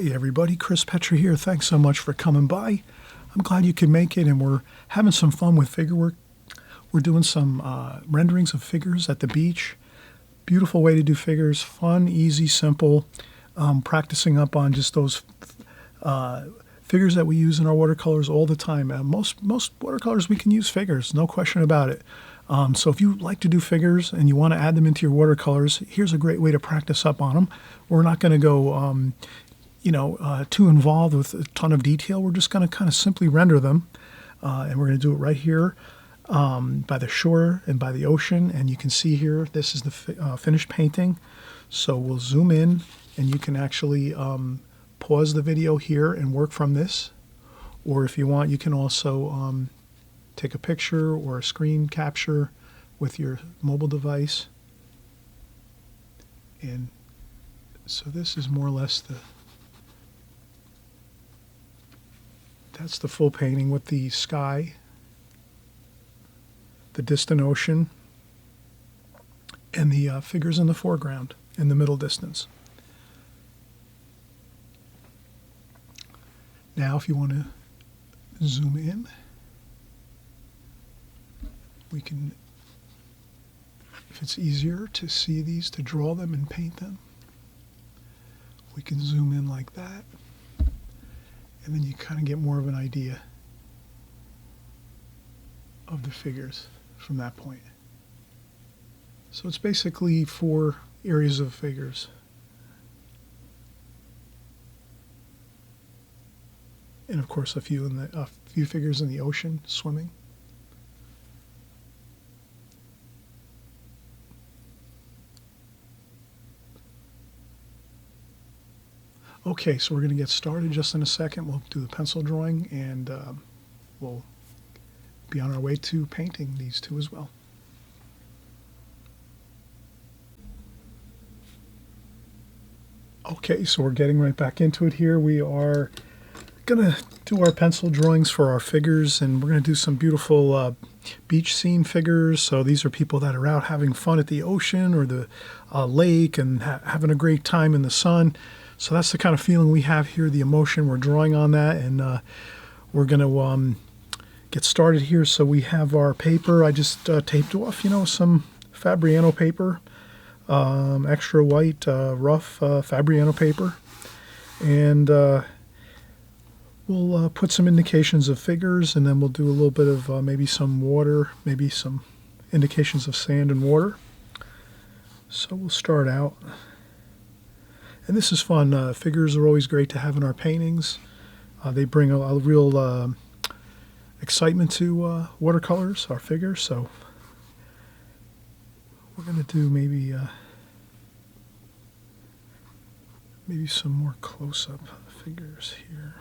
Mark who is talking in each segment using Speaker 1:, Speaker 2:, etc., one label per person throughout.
Speaker 1: Hey everybody, Chris Petri here. Thanks so much for coming by. I'm glad you could make it, and we're having some fun with figure work. We're doing some renderings of figures at the beach. Beautiful way to do figures, fun, easy, simple. Practicing up on just those figures that we use in our watercolors all the time. Most watercolors we can use figures, no question about it. So if you like to do figures and you want to add them into your watercolors, here's a great way to practice up on them. We're not going to go too involved with a ton of detail. We're just going to kind of simply render them. And we're going to do it right here by the shore and by the ocean. And you can see here, this is the finished painting. So we'll zoom in and you can actually pause the video here and work from this. Or if you want, you can also take a picture or a screen capture with your mobile device. And so this is more or less that's the full painting with the sky, the distant ocean, and the figures in the foreground in the middle distance. Now if you want to zoom in, we can, if it's easier to see these, to draw them and paint them, we can zoom in like that. And then you kind of get more of an idea of the figures from that point. So it's basically 4 areas of figures. And of course a few figures in the ocean swimming. Okay, so we're going to get started just in a second. We'll do the pencil drawing, and we'll be on our way to painting these two as well. Okay, so we're getting right back into it here. We are going to do our pencil drawings for our figures, and we're going to do some beautiful beach scene figures. So these are people that are out having fun at the ocean or the lake and having a great time in the sun. So that's the kind of feeling we have here, the emotion. We're drawing on that, and we're going to get started here. So we have our paper. I just taped off, some Fabriano paper, extra white, rough Fabriano paper. And we'll put some indications of figures, and then we'll do a little bit of maybe some water, maybe some indications of sand and water. So we'll start out. And this is fun. Figures are always great to have in our paintings. They bring a real excitement to watercolors, our figures. So we're going to do maybe some more close-up figures here.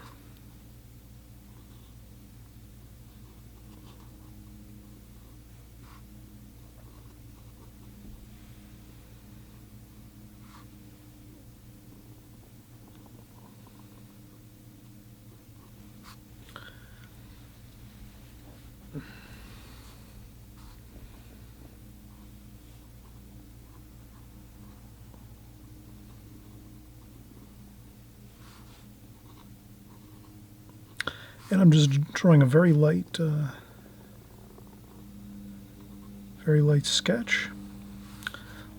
Speaker 1: And I'm just drawing a very light sketch.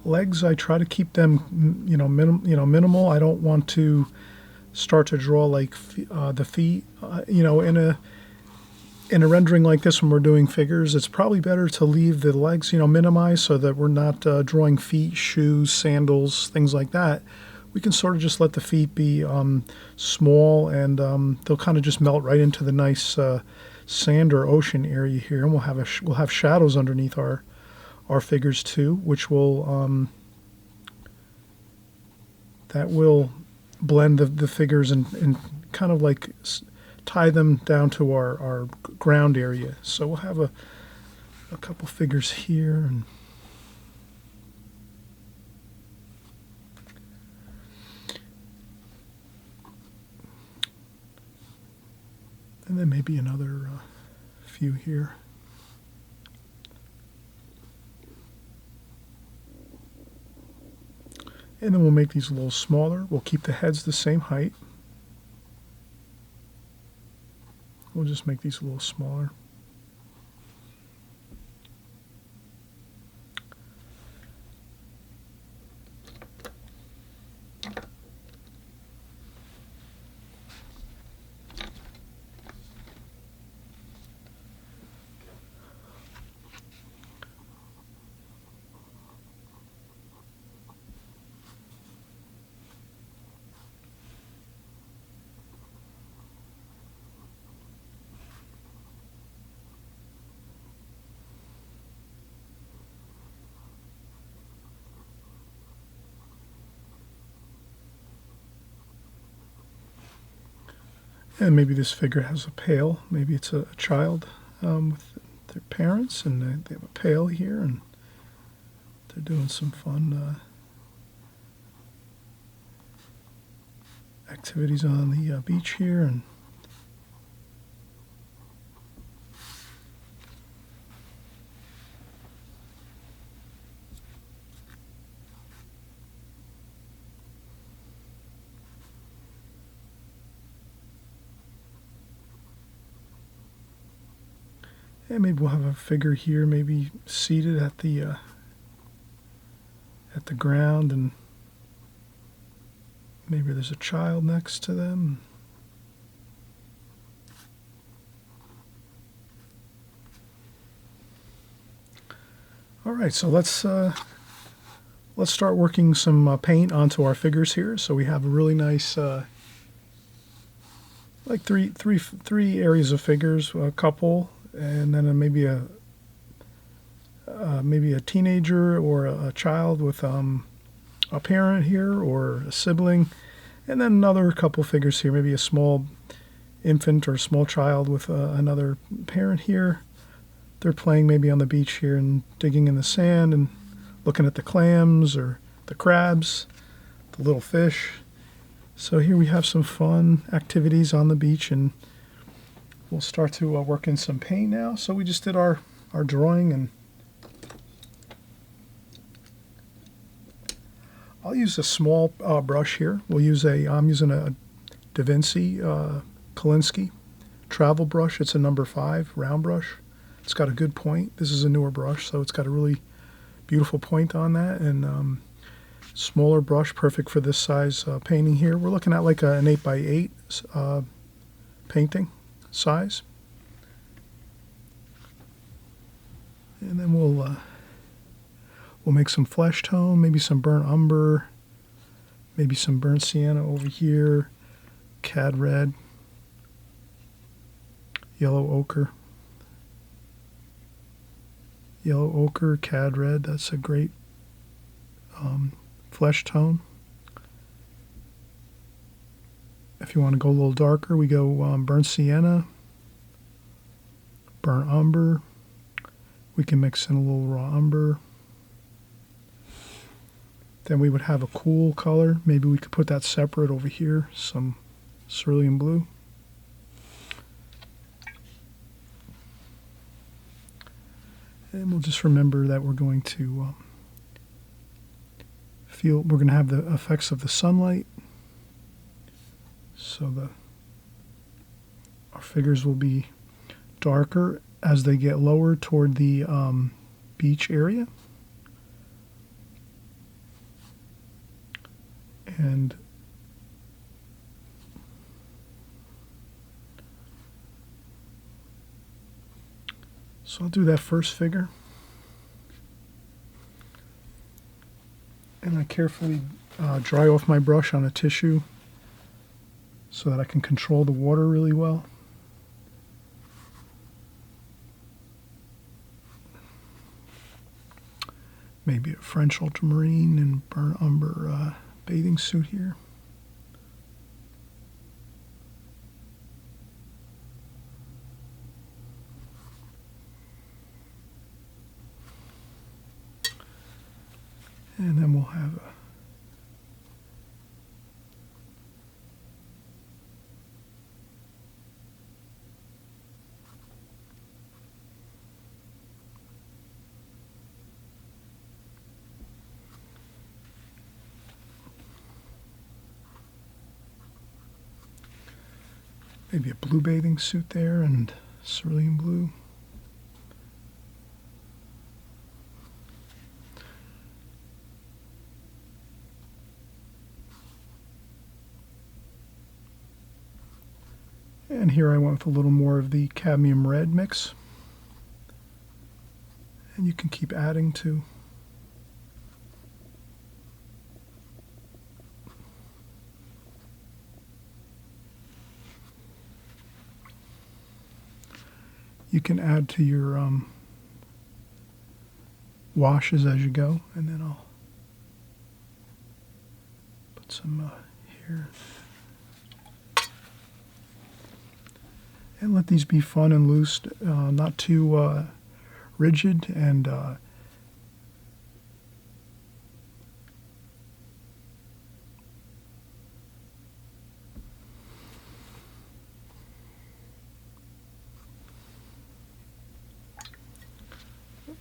Speaker 1: Legs, I try to keep them, minimal. I don't want to start to draw like the feet. In a rendering like this, when we're doing figures, it's probably better to leave the legs, minimized, so that we're not drawing feet, shoes, sandals, things like that. We can sort of just let the feet be small, and they'll kind of just melt right into the nice sand or ocean area here. And we'll have shadows underneath our figures too, which will that will blend the figures and kind of like tie them down to our ground area. So we'll have a couple figures here, and then maybe another few here. And then we'll make these a little smaller. We'll keep the heads the same height. we'll just make these a little smaller. And maybe this figure has a pail. Maybe it's a child with their parents, and they have a pail here, and they're doing some fun activities on the beach here. And maybe we'll have a figure here, maybe seated at the ground, and maybe there's a child next to them. All right, so let's start working some paint onto our figures here. So we have a really nice, like three areas of figures, a couple, and then maybe a teenager or a child with a parent here, or a sibling, and then another couple figures here, maybe a small infant or small child with another parent here. They're playing maybe on the beach here and digging in the sand and looking at the clams or the crabs, the little fish. So here we have some fun activities on the beach, and we'll start to work in some paint now. So we just did our drawing, and I'll use a small brush here. I'm using a Da Vinci Kolinsky travel brush. It's a number 5 round brush. It's got a good point. This is a newer brush, so it's got a really beautiful point on that, and smaller brush, perfect for this size painting here. We're looking at like an 8x8 painting size. And then we'll make some flesh tone, maybe some burnt umber, maybe some burnt sienna over here, cad red, yellow ochre, cad red. That's a great flesh tone. If you want to go a little darker, we go burnt sienna, burnt umber. We can mix in a little raw umber. Then we would have a cool color. Maybe we could put that separate over here, some cerulean blue. And we'll just remember that we're going to we're going to have the effects of the sunlight. So our figures will be darker as they get lower toward the beach area. And so I'll do that first figure. And I carefully dry off my brush on a tissue so that I can control the water really well. Maybe a French ultramarine and burnt umber bathing suit here. And then we'll have a Maybe a blue bathing suit there and cerulean blue. And here I went with a little more of the cadmium red mix. And you can keep adding to. You can add to your washes as you go, and then I'll put some here. And let these be fun and loose, not too rigid, and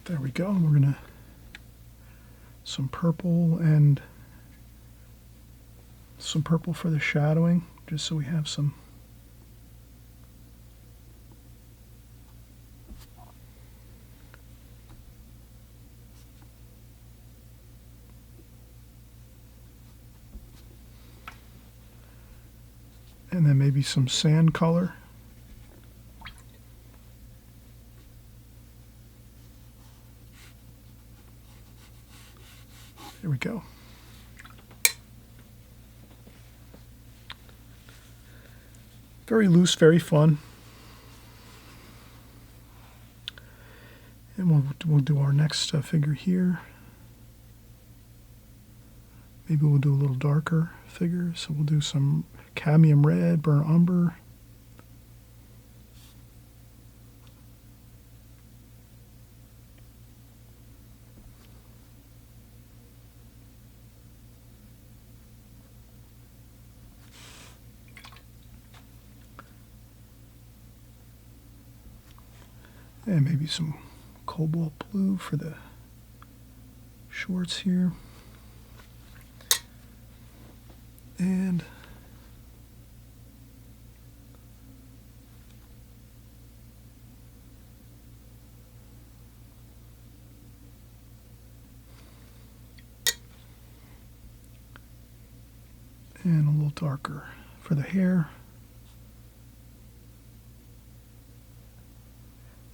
Speaker 1: there we go. We're gonna some purple and some purple for the shadowing, just so we have some. And then maybe some sand color. There we go. Very loose, very fun. And we'll do our next figure here. Maybe we'll do a little darker figure, so we'll do some cadmium red, burnt umber. And maybe some cobalt blue for the shorts here. And a little darker for the hair.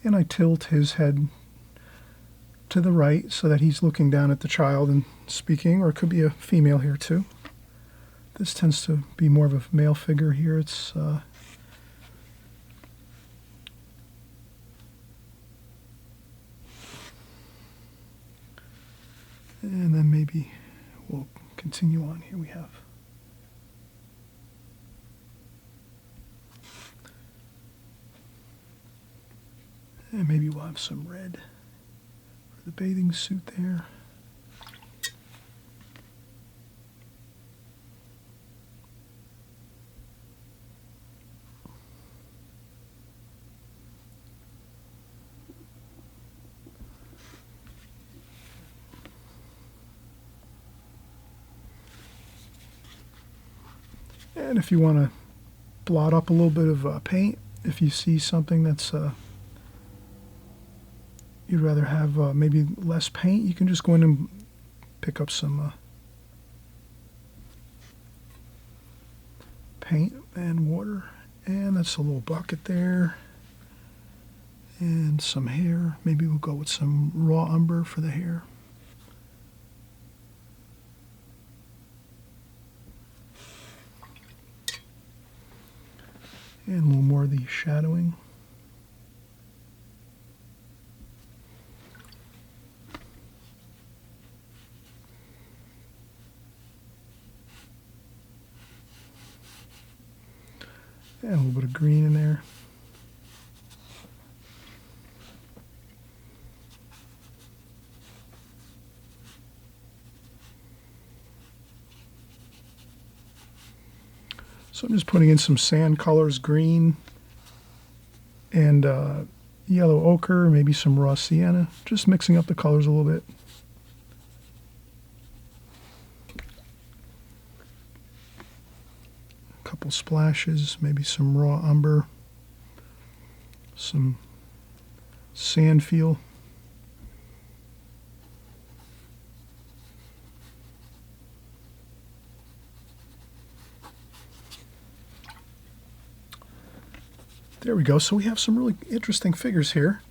Speaker 1: And I tilt his head to the right so that he's looking down at the child and speaking, or it could be a female here too. This tends to be more of a male figure here. It's and then maybe we'll continue on here. We have and maybe we'll have some red for the bathing suit there. And if you want to blot up a little bit of paint, if you see something that's you'd rather have maybe less paint, you can just go in and pick up some paint and water. And that's a little bucket there. And some hair. Maybe we'll go with some raw umber for the hair. And a little more of the shadowing. And a little bit of green in there. So I'm just putting in some sand colors, green and yellow ochre, maybe some raw sienna, just mixing up the colors a little bit. A couple splashes, maybe some raw umber, some sand feel. There we go. So we have some really interesting figures here.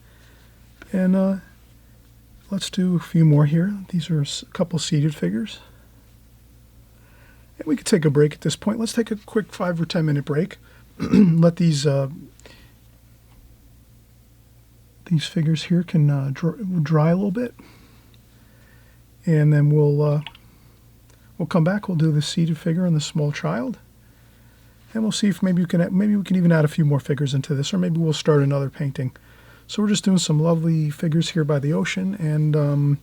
Speaker 1: And let's do a few more here. These are a couple seated figures. And we could take a break at this point. Let's take a quick 5 or 10 minute break. Let these figures here can dry a little bit. And then we'll come back. We'll do the seated figure and the small child. And we'll see if maybe we can even add a few more figures into this, or maybe we'll start another painting. So we're just doing some lovely figures here by the ocean, and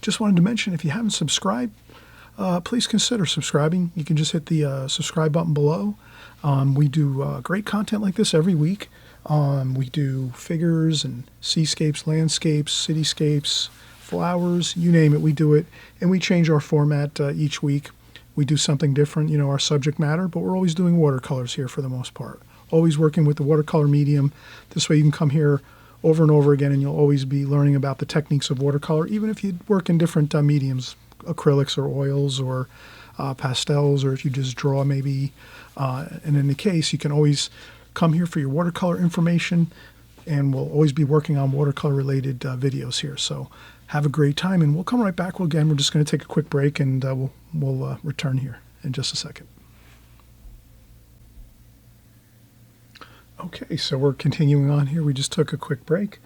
Speaker 1: just wanted to mention, if you haven't subscribed, please consider subscribing. You can just hit the subscribe button below. We do great content like this every week. We do figures and seascapes, landscapes, cityscapes, flowers, you name it, we do it. And we change our format each week. We do something different, you know, our subject matter, but we're always doing watercolors here for the most part. Always working with the watercolor medium. This way you can come here over and over again and you'll always be learning about the techniques of watercolor, even if you work in different mediums, acrylics or oils or pastels, or if you just draw maybe. And in the case, you can always come here for your watercolor information, and we'll always be working on watercolor related videos here. So have a great time, and we'll come right back. Well, again, we're just going to take a quick break, and we'll return here in just a second. Okay, so we're continuing on here. We just took a quick break.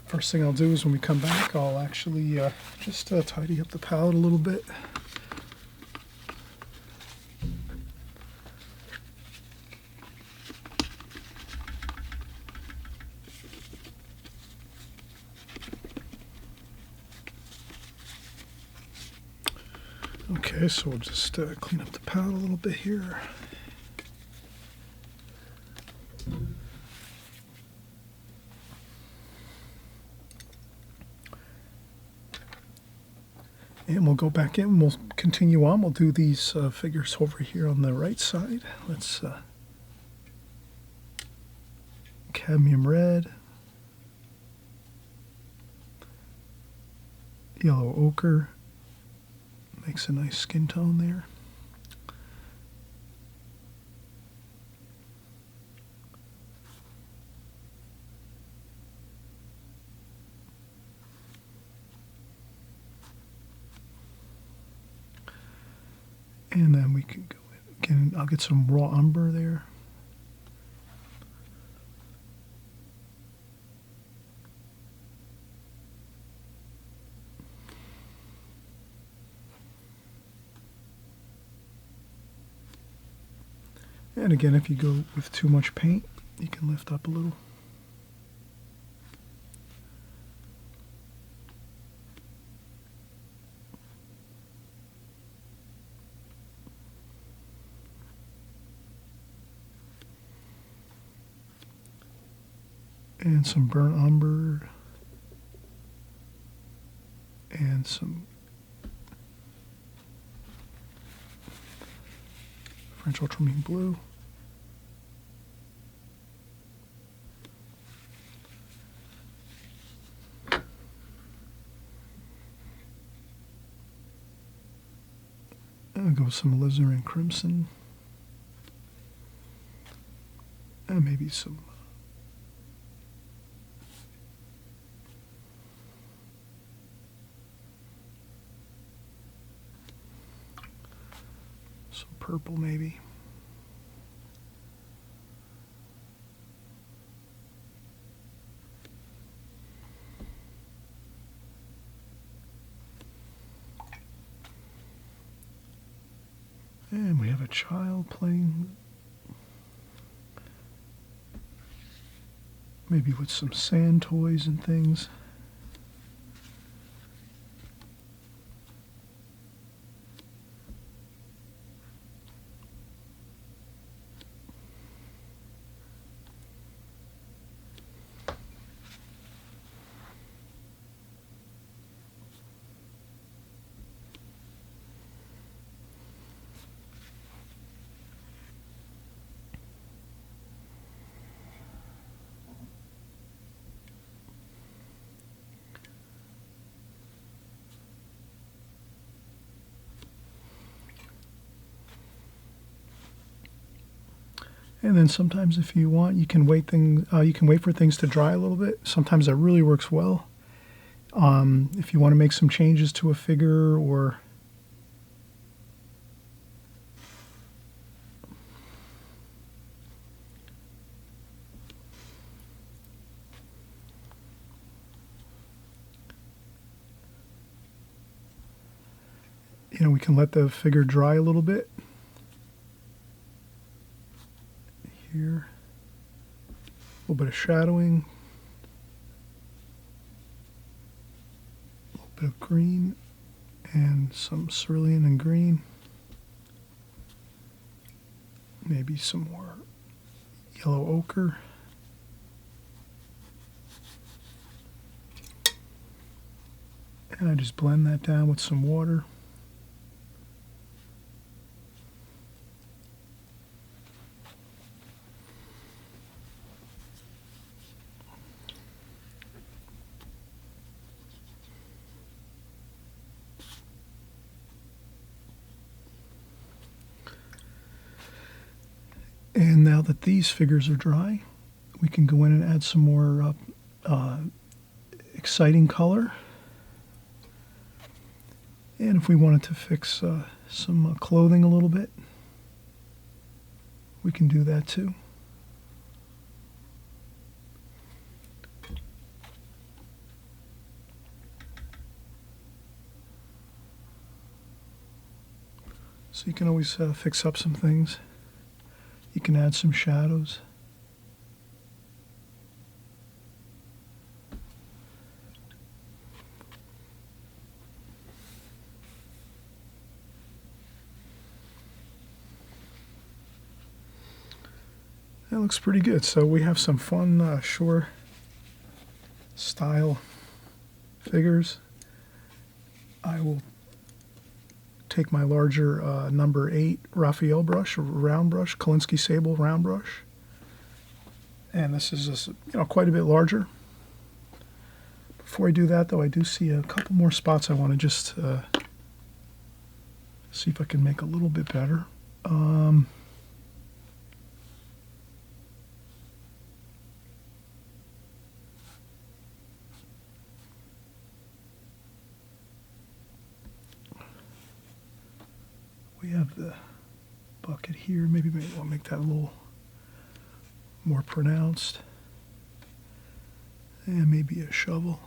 Speaker 1: First thing I'll do is when we come back, I'll actually just tidy up the palette a little bit. Okay, so we'll just clean up the palette a little bit here. And we'll go back in, we'll continue on. We'll do these figures over here on the right side. Let's cadmium red, yellow ochre, makes a nice skin tone there. And then we can go in again. I'll get some raw umber there. And again, if you go with too much paint, you can lift up a little. And some burnt umber, and some French ultramarine blue. And I'll go with some alizarin crimson, and maybe some purple maybe. And we have a child playing, maybe with some sand toys and things. And then sometimes if you want, you can wait for things to dry a little bit. Sometimes that really works well. If you want to make some changes to a figure, or we can let the figure dry a little bit. Here, a little bit of shadowing, a little bit of green, and some cerulean and green. Maybe some more yellow ochre. And I just blend that down with some water. And now that these figures are dry, we can go in and add some more exciting color. And if we wanted to fix some clothing a little bit, we can do that too. So you can always fix up some things. You can add some shadows. That looks pretty good. So we have some fun shore style figures. I will take my larger number 8 Raphael brush, round brush, Kolinsky Sable round brush, and this is just, quite a bit larger. Before I do that, though, I do see a couple more spots I want to just see if I can make a little bit better. We have the bucket here. Maybe I'll make that a little more pronounced. And maybe a shovel.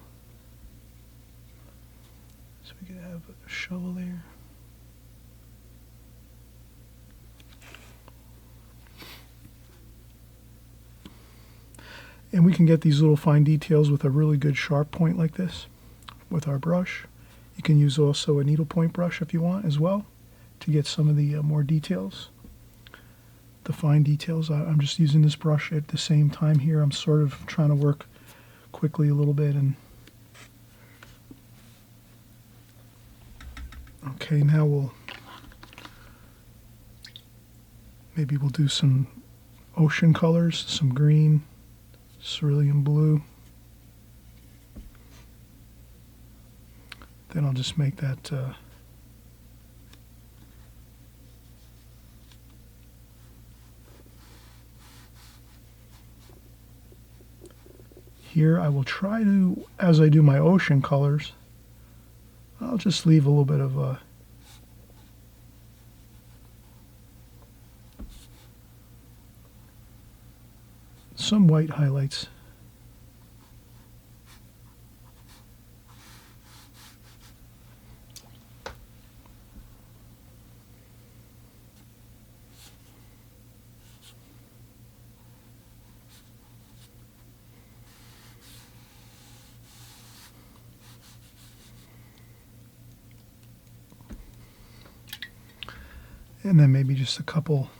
Speaker 1: So we could have a shovel there. And we can get these little fine details with a really good sharp point like this with our brush. You can use also a needlepoint brush if you want as well, to get some of the more details, the fine details. I'm just using this brush at the same time here. I'm sort of trying to work quickly a little bit. And okay, now maybe we'll do some ocean colors, some green, cerulean blue. Then I'll just make that here. I will try to, as I do my ocean colors, I'll just leave a little bit of some white highlights. And then maybe just a couple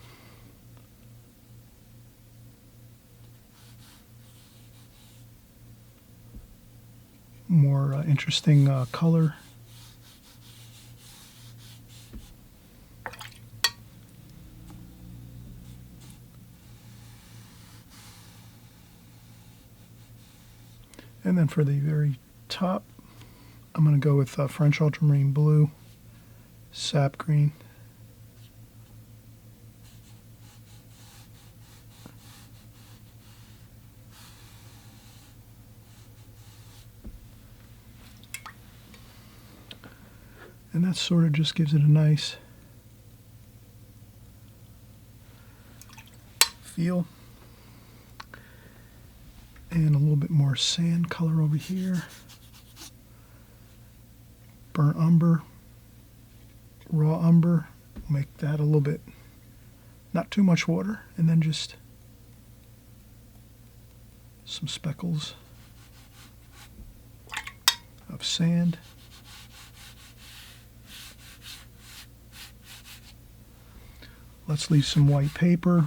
Speaker 1: more interesting color. And then for the very top, I'm going to go with French ultramarine blue, sap green. And that sort of just gives it a nice feel. And a little bit more sand color over here. Burnt umber, raw umber. Make that a little bit, not too much water, and then just some speckles of sand. Let's leave some white paper.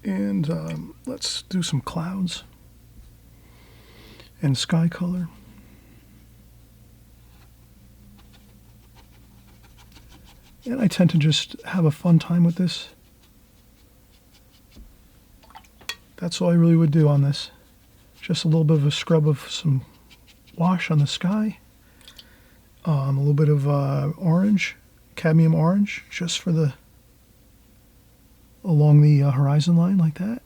Speaker 1: And let's do some clouds and sky color. And I tend to just have a fun time with this. That's all I really would do on this. Just a little bit of a scrub of some wash on the sky. A little bit of orange, cadmium orange, just for the along the horizon line like that.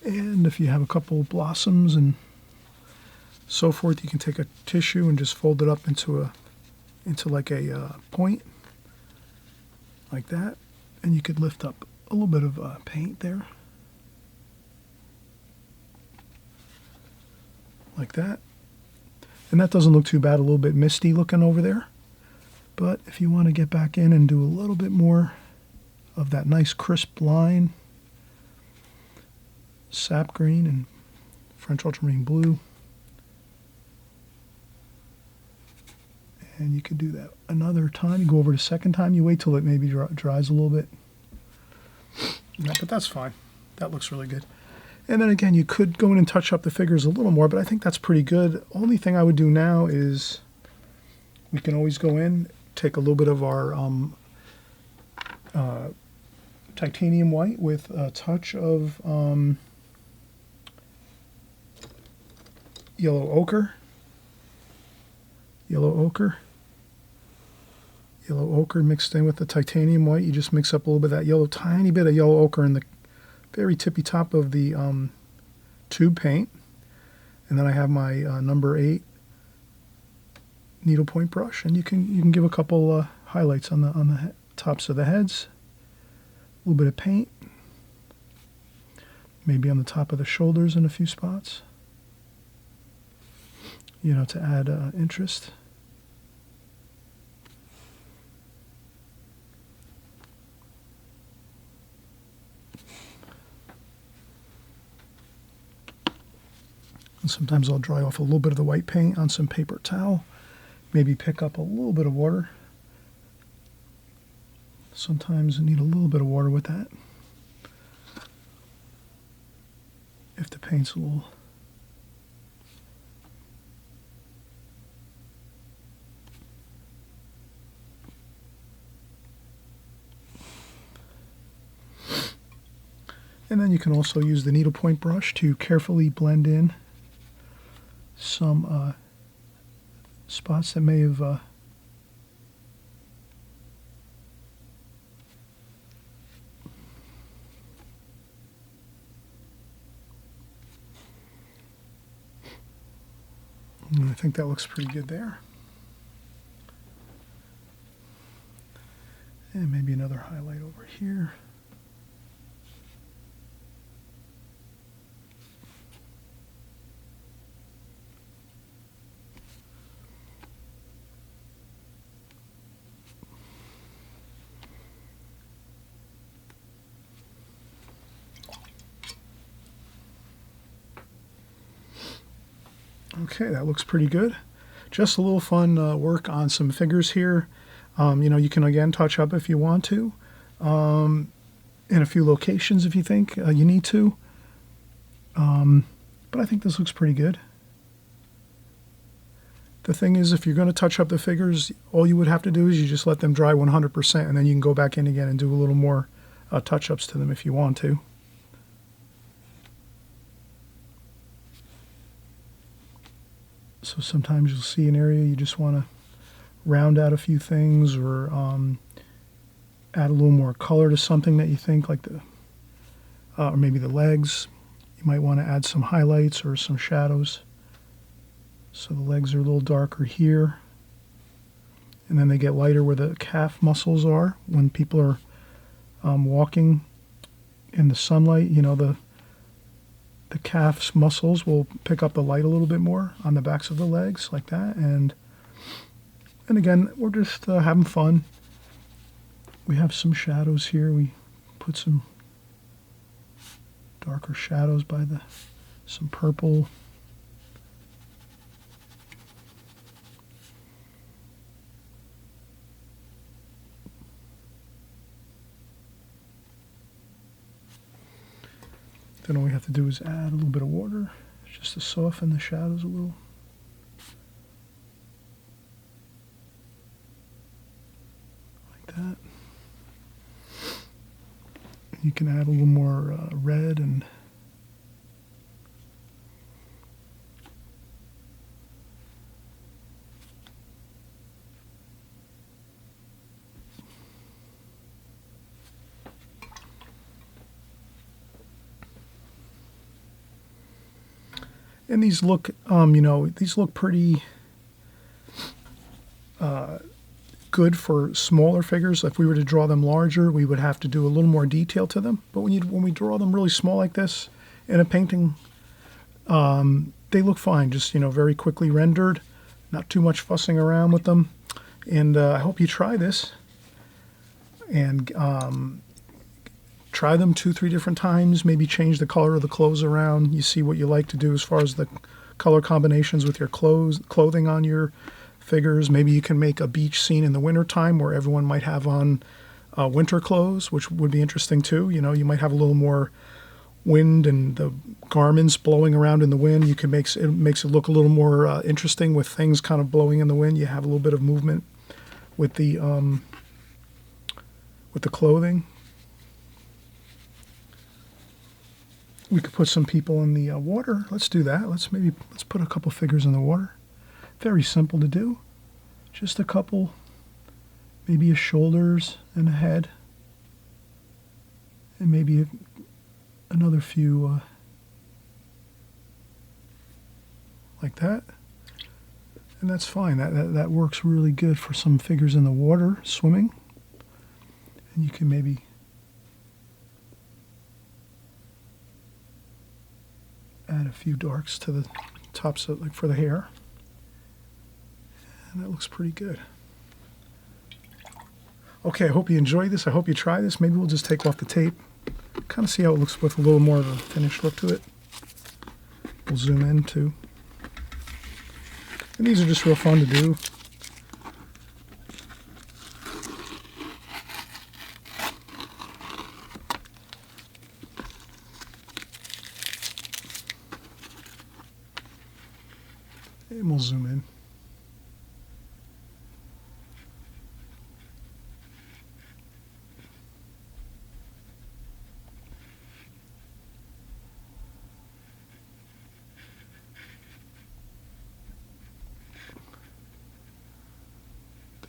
Speaker 1: And if you have a couple blossoms and so forth, you can take a tissue and just fold it up into like a point, like that, and you could lift up a little bit of paint there, like that. And that doesn't look too bad, a little bit misty looking over there. But if you want to get back in and do a little bit more of that nice crisp line, sap green and French ultramarine blue. And you could do that another time. You go over the second time. You wait till it maybe dries a little bit. Yeah, but that's fine. That looks really good. And then again, you could go in and touch up the figures a little more, but I think that's pretty good. Only thing I would do now is we can always go in, take a little bit of our titanium white with a touch of yellow ochre. Yellow ochre mixed in with the titanium white. You just mix up a little bit of that yellow, tiny bit of yellow ochre in the very tippy top of the tube paint. And then I have my number 8 needlepoint brush, and you can give a couple highlights on the tops of the heads. A little bit of paint, maybe on the top of the shoulders in a few spots, you know, to add interest. And sometimes I'll dry off a little bit of the white paint on some paper towel, maybe pick up a little bit of water. Sometimes you need a little bit of water with that if the paint's a little and then you can also use the needlepoint brush to carefully blend in some spots that may have I think that looks pretty good there. And maybe another highlight over here. Okay, that looks pretty good. Just a little fun work on some figures here. You know, you can again touch up if you want to, in a few locations if you think you need to. But I think this looks pretty good. The thing is, if you're going to touch up the figures, all you would have to do is you just let them dry 100%, and then you can go back in again and do a little more touch-ups to them if you want to. So sometimes you'll see an area you just want to round out a few things, or add a little more color to something that you think, like or maybe the legs. You might want to add some highlights or some shadows. So the legs are a little darker here, and then they get lighter where the calf muscles are. When people are walking in the sunlight, you know, the calf's muscles will pick up the light a little bit more on the backs of the legs, like that. And again, we're just having fun. We have some shadows here. We put some darker shadows by some purple. Then all we have to do is add a little bit of water just to soften the shadows a little. Like that. You can add a little more red and these look, you know, these look pretty good for smaller figures. If we were to draw them larger, we would have to do a little more detail to them. But when we draw them really small like this in a painting, they look fine. Just, you know, very quickly rendered, not too much fussing around with them. And I hope you try this and try them 2-3 different times. Maybe change the color of the clothes around. You see what you like to do as far as the color combinations with your clothing on your figures. Maybe you can make a beach scene in the wintertime where everyone might have on winter clothes, which would be interesting too. You know, you might have a little more wind and the garments blowing around in the wind. You can makes it look a little more interesting with things kind of blowing in the wind. You have a little bit of movement with the clothing. We could put some people in the water. Let's do that. Let's put a couple figures in the water. Very simple to do. Just a couple, maybe a shoulders and a head, and maybe another few like that. And that's fine. That works really good for some figures in the water swimming. And you can maybe add a few darks to the tops of, like for the hair. And that looks pretty good. Okay, I hope you enjoyed this. I hope you try this. Maybe we'll just take off the tape, kind of see how it looks with a little more of a finished look to it. We'll zoom in too. And these are just real fun to do. And we'll zoom in.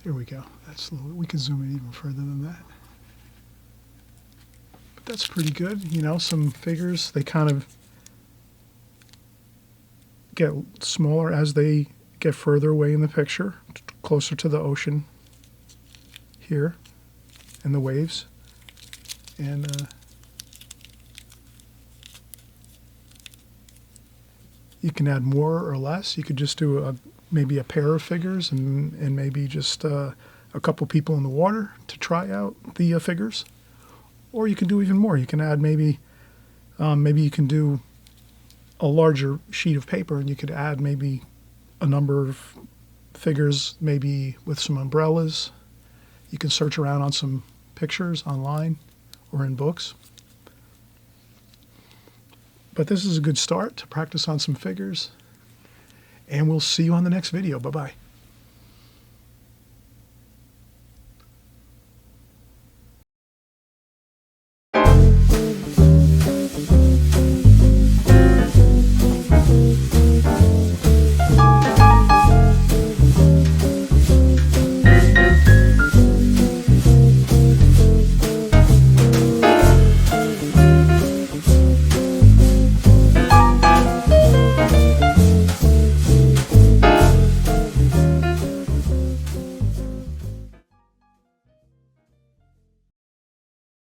Speaker 1: There we go. That's a little, we can zoom in even further than that. But that's pretty good. You know, some figures, they kind of get smaller as they get further away in the picture, closer to the ocean here and the waves. And you can add more or less. You could just do maybe a pair of figures and maybe just a couple people in the water to try out the figures. Or you can do even more. You can add maybe you can do a larger sheet of paper and you could add maybe a number of figures, maybe with some umbrellas. You can search around on some pictures online or in books. But this is a good start to practice on some figures. And we'll see you on the next video. Bye-bye.